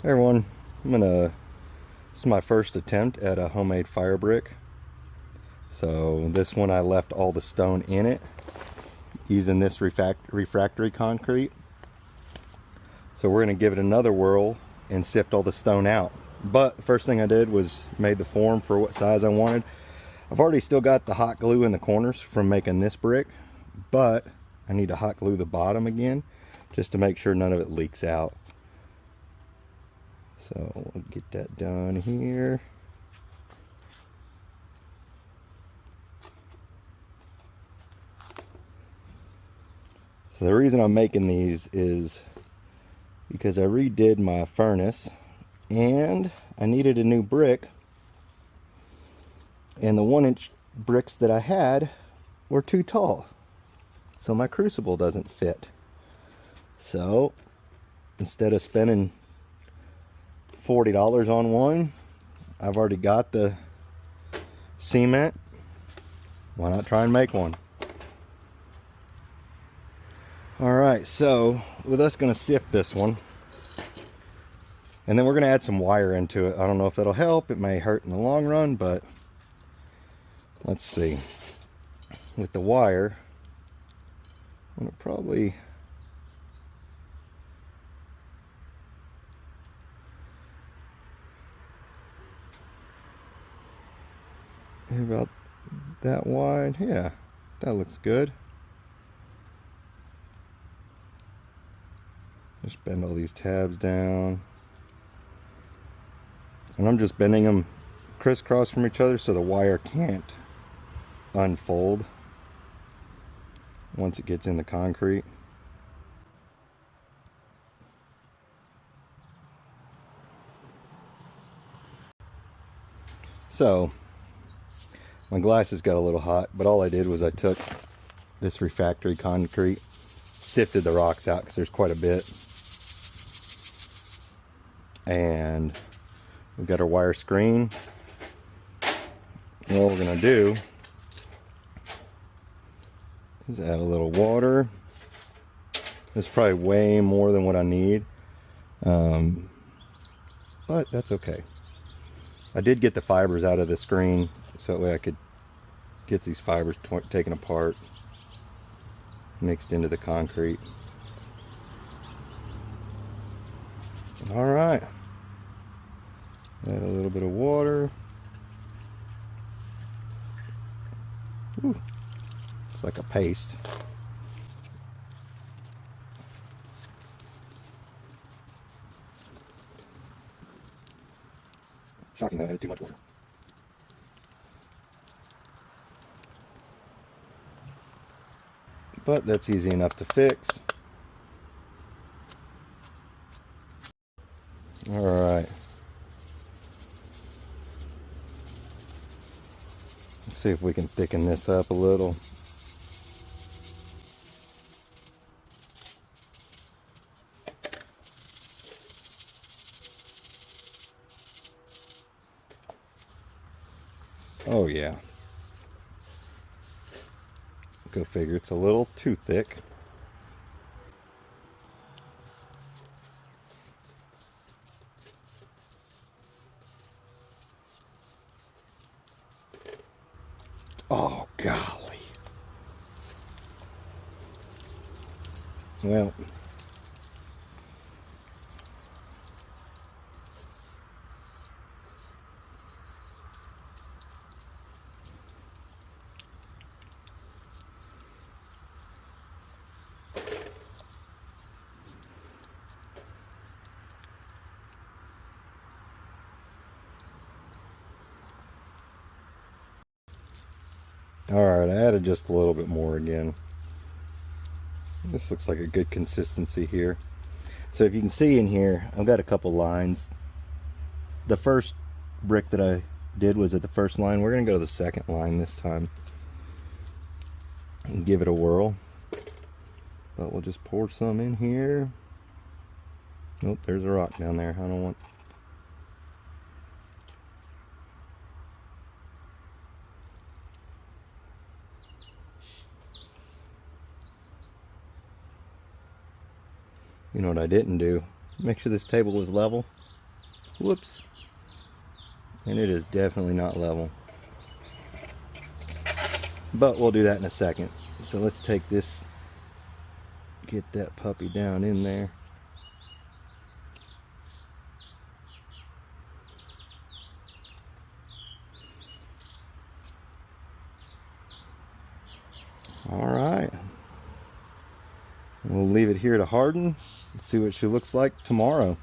Hey everyone, this is my first attempt at a homemade fire brick. So this one I left all the stone in it using this refractory concrete. So we're going to give it another whirl and sift all the stone out. But the first thing I did was made the form for what size I wanted. I've already still got the hot glue in the corners from making this brick, but I need to hot glue the bottom again just to make sure none of it leaks out. So we'll get that done here. So the reason I'm making these is because I redid my furnace and I needed a new brick, and the 1-inch bricks that I had were too tall, so my crucible doesn't fit. So instead of spending $40 on one, I've already got the cement. Why not try and make one? Alright, so with us going to sift this one, and then we're going to add some wire into it. I don't know if that'll help. It may hurt in the long run, but let's see. With the wire, I'm going to probably about that wide. Yeah, that looks good. Just bend all these tabs down, and I'm just bending them crisscross from each other so the wire can't unfold once it gets in the concrete. So my glasses got a little hot, but all I did was I took this refractory concrete, sifted the rocks out because there's quite a bit, and we've got our wire screen. And what we're going to do is add a little water. It's probably way more than what I need, but that's okay. I did get the fibers out of the screen so that way I could get these fibers taken apart, mixed into the concrete. All right, add a little bit of water. Ooh, it's like a paste. Shocking that I added too much water. But that's easy enough to fix. All right. Let's see if we can thicken this up a little. Oh yeah. Go figure, it's a little too thick. Oh golly. Well, alright, I added just a little bit more again. This looks like a good consistency here. So if you can see in here, I've got a couple lines. The first brick that I did was at the first line. We're going to go to the second line this time and give it a whirl. But we'll just pour some in here. Nope, there's a rock down there. I don't want... You know what I didn't do? Make sure this table was level. Whoops. And it is definitely not level. But we'll do that in a second. So let's take this, get that puppy down in there. All right. We'll leave it here to harden and see what she looks like tomorrow.